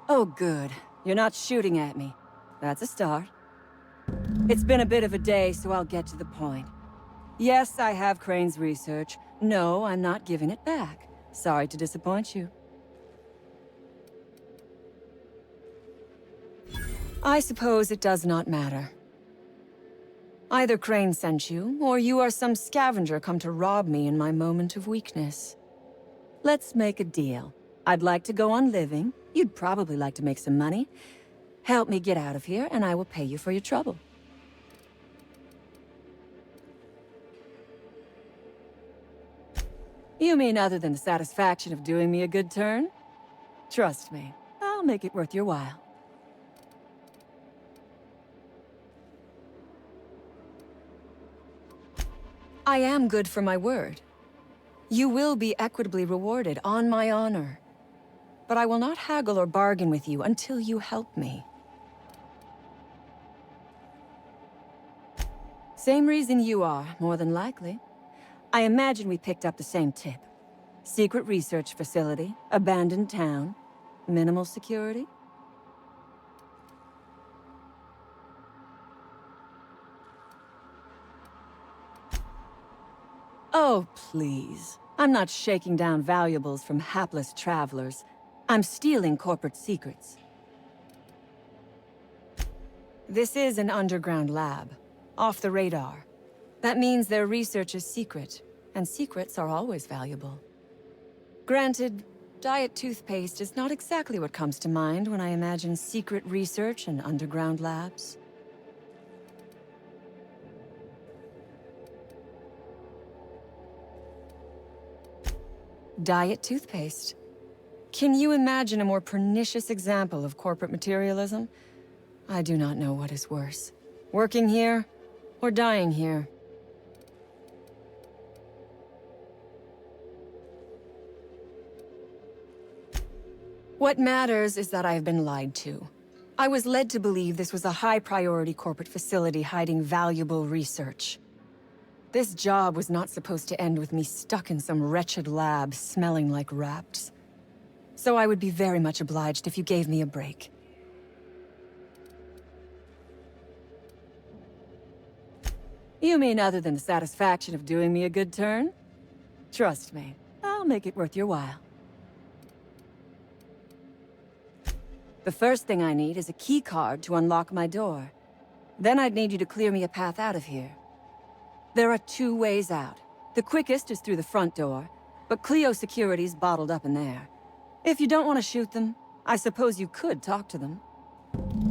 Oh, good. You're not shooting at me. That's a start. It's been a bit of a day, so I'll get to the point. Yes, I have Crane's research. No, I'm not giving it back. Sorry to disappoint you. I suppose it does not matter. Either Crane sent you, or you are some scavenger come to rob me in my moment of weakness. Let's make a deal. I'd like to go on living. You'd probably like to make some money. Help me get out of here, and I will pay you for your trouble. You mean other than the satisfaction of doing me a good turn? Trust me, I'll make it worth your while. I am good for my word. You will be equitably rewarded, on my honor. But I will not haggle or bargain with you until you help me. Same reason you are, more than likely. I imagine we picked up the same tip. Secret research facility, abandoned town, minimal security. Oh, please. I'm not shaking down valuables from hapless travelers. I'm stealing corporate secrets. This is an underground lab, off the radar. That means their research is secret, and secrets are always valuable. Granted, diet toothpaste is not exactly what comes to mind when I imagine secret research and underground labs. Diet toothpaste. Can you imagine a more pernicious example of corporate materialism? I do not know what is worse. Working here, or dying here. What matters is that I have been lied to. I was led to believe this was a high-priority corporate facility hiding valuable research. This job was not supposed to end with me stuck in some wretched lab smelling like rats. So I would be very much obliged if you gave me a break. You mean other than the satisfaction of doing me a good turn? Trust me, I'll make it worth your while. The first thing I need is a key card to unlock my door. Then I'd need you to clear me a path out of here. There are 2 ways out. The quickest is through the front door, but Clio security's bottled up in there. If you don't want to shoot them, I suppose you could talk to them.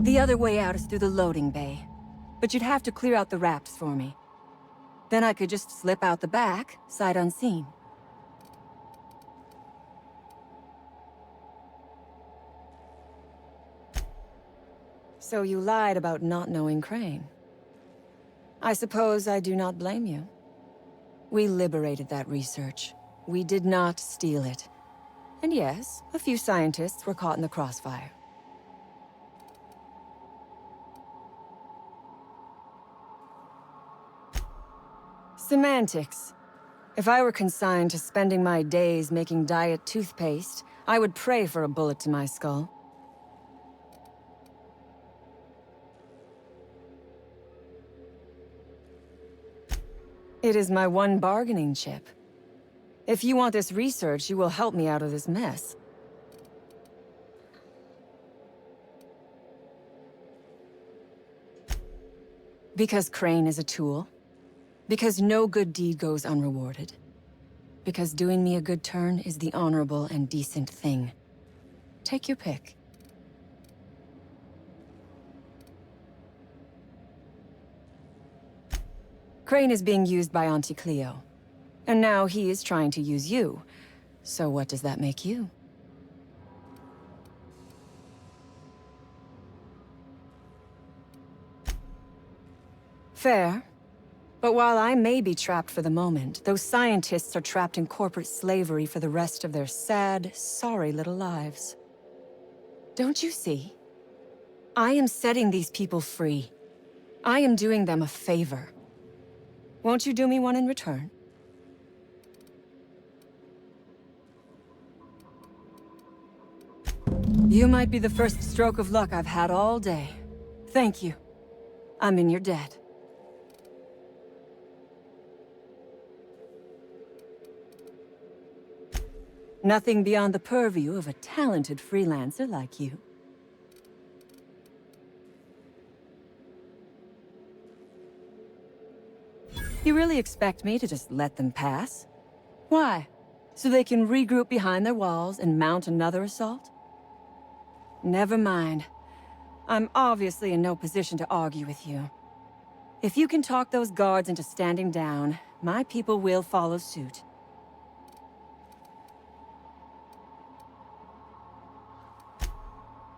The other way out is through the loading bay, but you'd have to clear out the wraps for me. Then I could just slip out the back, sight unseen. So you lied about not knowing Crane. I suppose I do not blame you. We liberated that research. We did not steal it. And yes, a few scientists were caught in the crossfire. Semantics. If I were consigned to spending my days making diet toothpaste, I would pray for a bullet to my skull. It is my one bargaining chip. If you want this research, you will help me out of this mess. Because Crane is a tool. Because no good deed goes unrewarded. Because doing me a good turn is the honorable and decent thing. Take your pick. Crane is being used by Auntie Cleo. And now he is trying to use you. So what does that make you? Fair. But while I may be trapped for the moment, those scientists are trapped in corporate slavery for the rest of their sad, sorry little lives. Don't you see? I am setting these people free. I am doing them a favor. Won't you do me one in return? You might be the first stroke of luck I've had all day. Thank you. I'm in your debt. Nothing beyond the purview of a talented freelancer like you. You really expect me to just let them pass? Why? So they can regroup behind their walls and mount another assault? Never mind. I'm obviously in no position to argue with you. If you can talk those guards into standing down, my people will follow suit.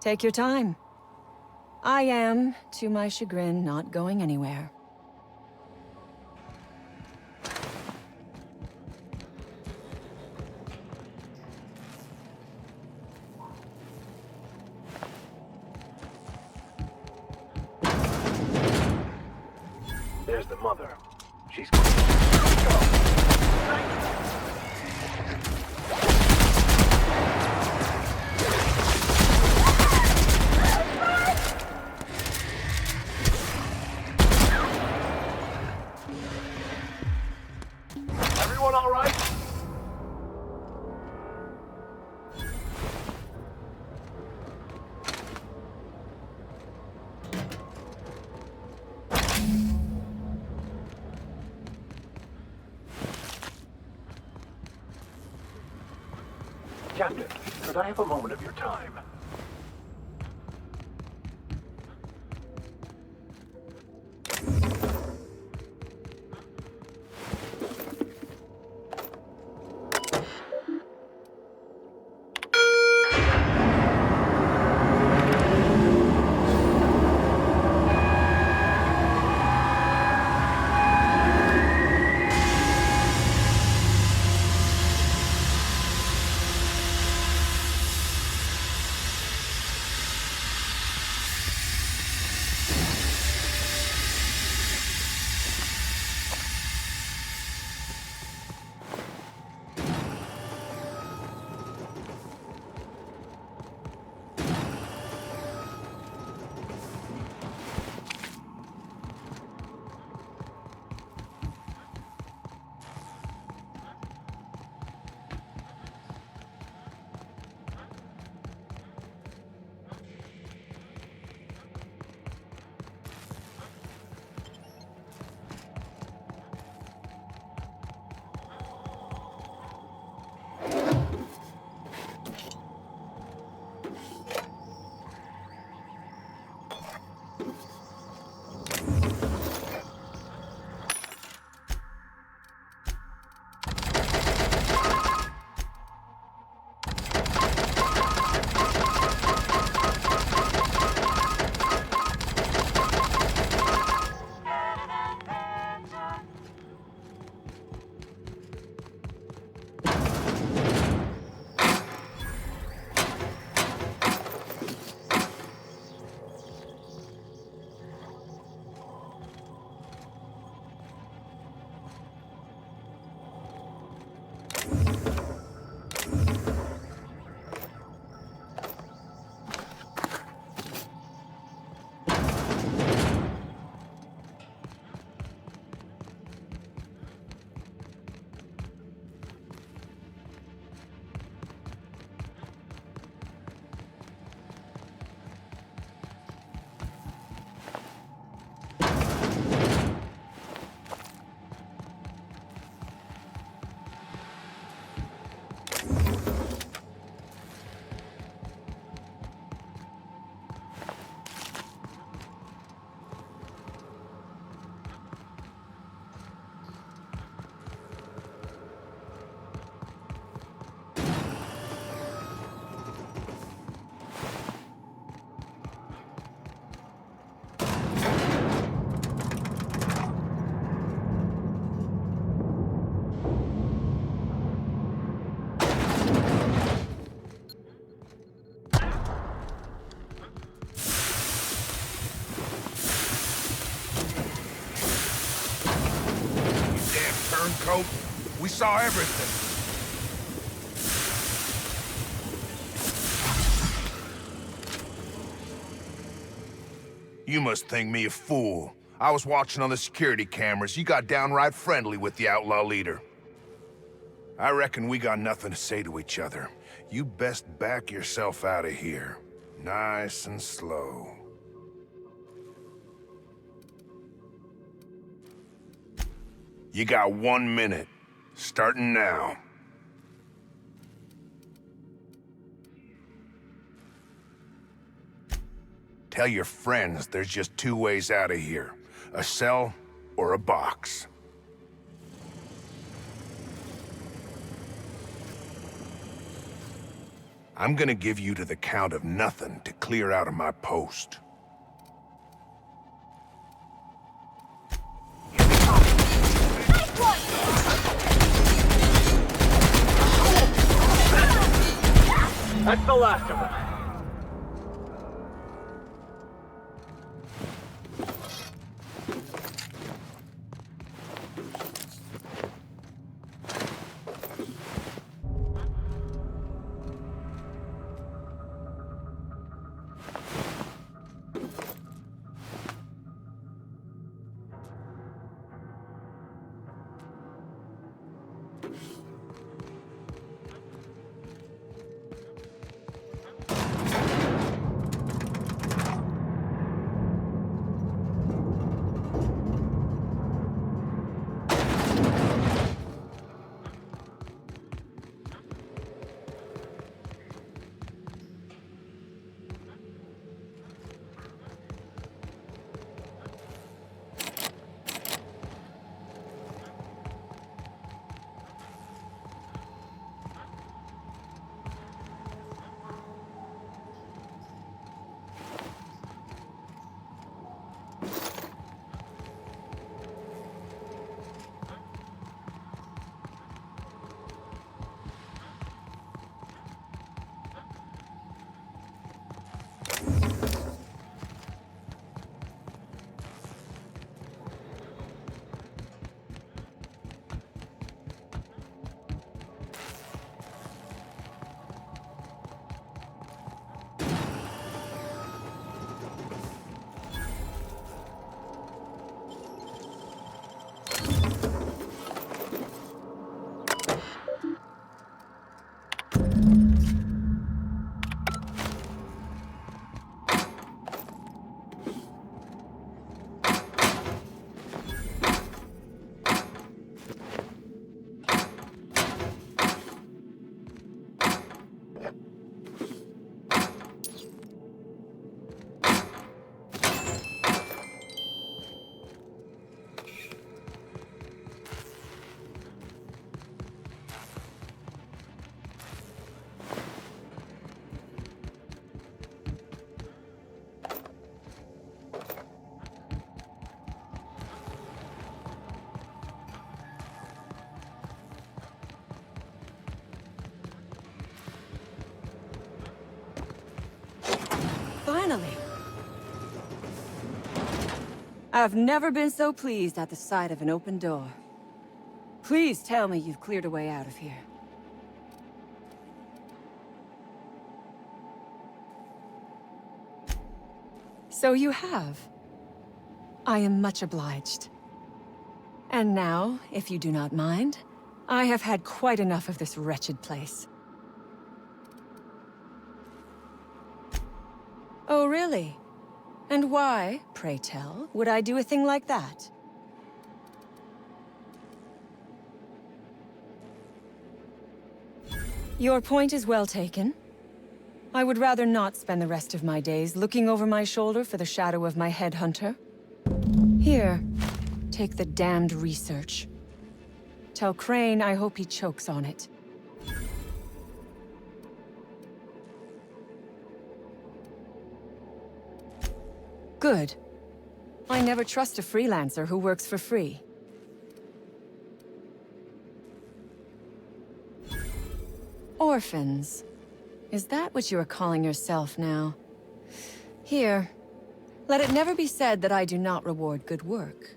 Take your time. I am, to my chagrin, not going anywhere. There's the mother. She's going. Go. Everyone all right? Captain, could I have a moment of your time? Coat. We saw everything. You must think me a fool. I was watching on the security cameras. You got downright friendly with the outlaw leader. I reckon we got nothing to say to each other. You best back yourself out of here. Nice and slow. You got 1 minute. Starting now. Tell your friends there's just 2 ways out of here. A cell or a box. I'm gonna give you to the count of nothing to clear out of my post. That's the last of them. Finally. I've never been so pleased at the sight of an open door. Please tell me you've cleared a way out of here. So you have. I am much obliged. And now, if you do not mind, I have had quite enough of this wretched place. Oh, really? And why, pray tell, would I do a thing like that? Your point is well taken. I would rather not spend the rest of my days looking over my shoulder for the shadow of my headhunter. Here, take the damned research. Tell Crane I hope he chokes on it. Good. I never trust a freelancer who works for free. Orphans. Is that what you are calling yourself now? Here. Let it never be said that I do not reward good work.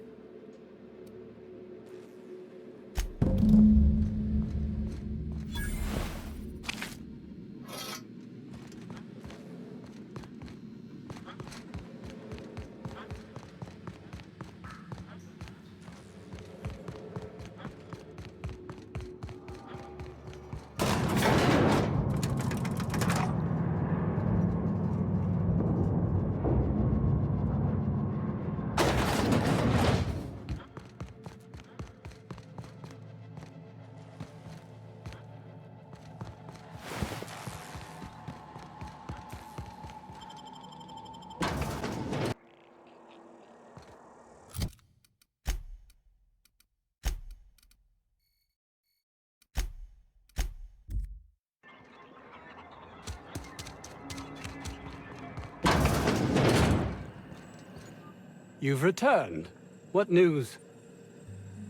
You've returned. What news?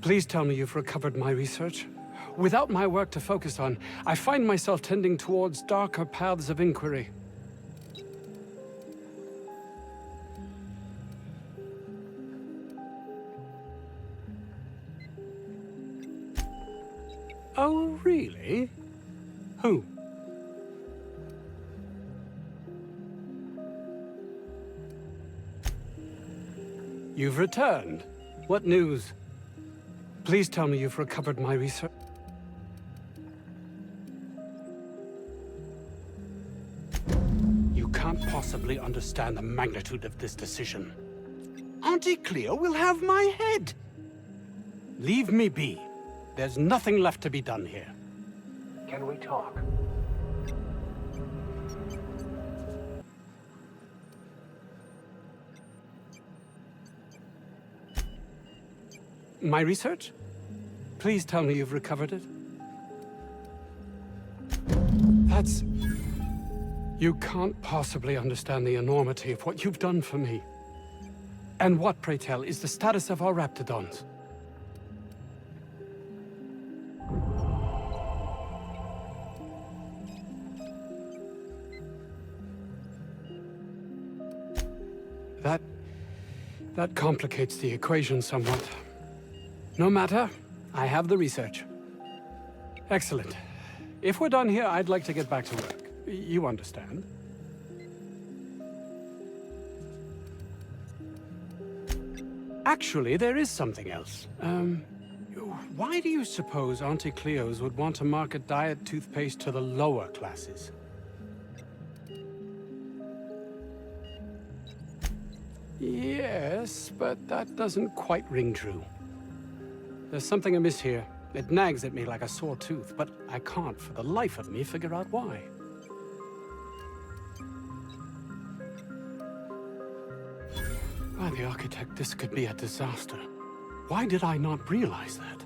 Please tell me you've recovered my research. Without my work to focus on, I find myself tending towards darker paths of inquiry. Oh, really? Who? You've returned. What news? Please tell me you've recovered my research. You can't possibly understand the magnitude of this decision. Auntie Cleo will have my head! Leave me be. There's nothing left to be done here. Can we talk? My research? Please tell me you've recovered it. That's... You can't possibly understand the enormity of what you've done for me. And what, pray tell, is the status of our raптidons? That complicates the equation somewhat. No matter, I have the research. Excellent. If we're done here, I'd like to get back to work. You understand? Actually, there is something else. Why do you suppose Auntie Cleo's would want to market diet toothpaste to the lower classes? Yes, but that doesn't quite ring true. There's something amiss here. It nags at me like a sore tooth, but I can't for the life of me figure out why. By the architect, this could be a disaster. Why did I not realize that?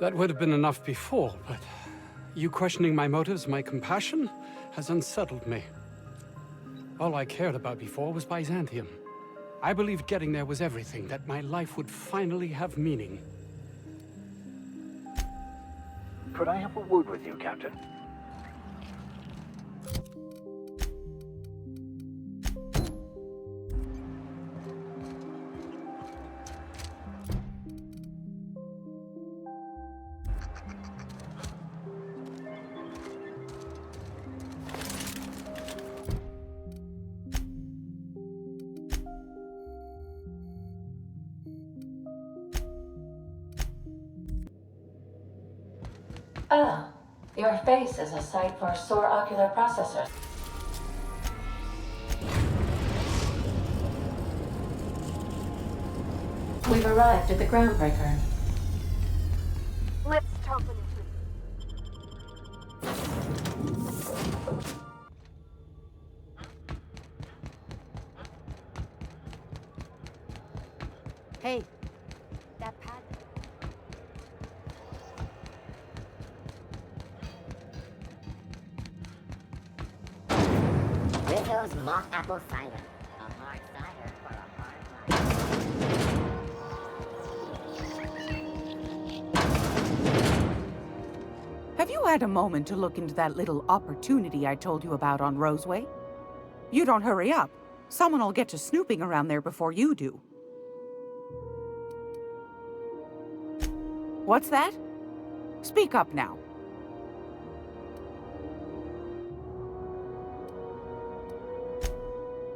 That would have been enough before, but you questioning my motives, my compassion, has unsettled me. All I cared about before was Byzantium. I believed getting there was everything, that my life would finally have meaning. Could I have a word with you, Captain? Ah, your face is a sight for sore ocular processors. We've arrived at the groundbreaker. Let's talk when it's Hey, that pad. Windows mock apple cider. A hard cider for a hard life. Have you had a moment to look into that little opportunity I told you about on Rouзвey? You don't hurry up. Someone will get to snooping around there before you do. What's that? Speak up now.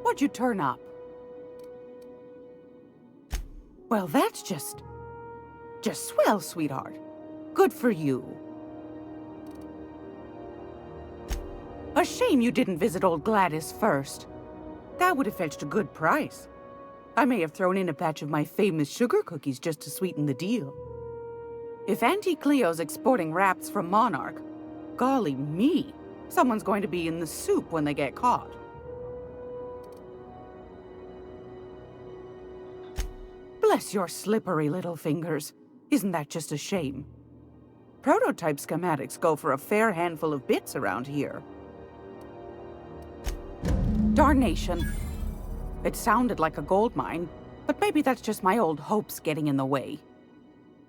What'd you turn up? Well, that's just swell, sweetheart. Good for you. A shame you didn't visit old Glэdis first. That would have fetched a good price. I may have thrown in a batch of my famous sugar cookies just to sweeten the deal. If Auntie Cleo's exporting wraps from Monarch, golly me, someone's going to be in the soup when they get caught. Bless your slippery little fingers. Isn't that just a shame? Prototype schematics go for a fair handful of bits around here. Darnation. It sounded like a gold mine, but maybe that's just my old hopes getting in the way.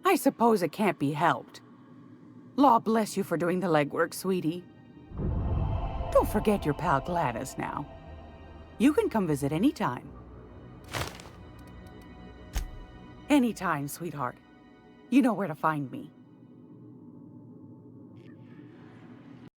I suppose it can't be helped. Law bless you for doing the legwork, sweetie. Don't forget your pal Glэdis now. You can come visit anytime. Anytime, sweetheart. You know where to find me.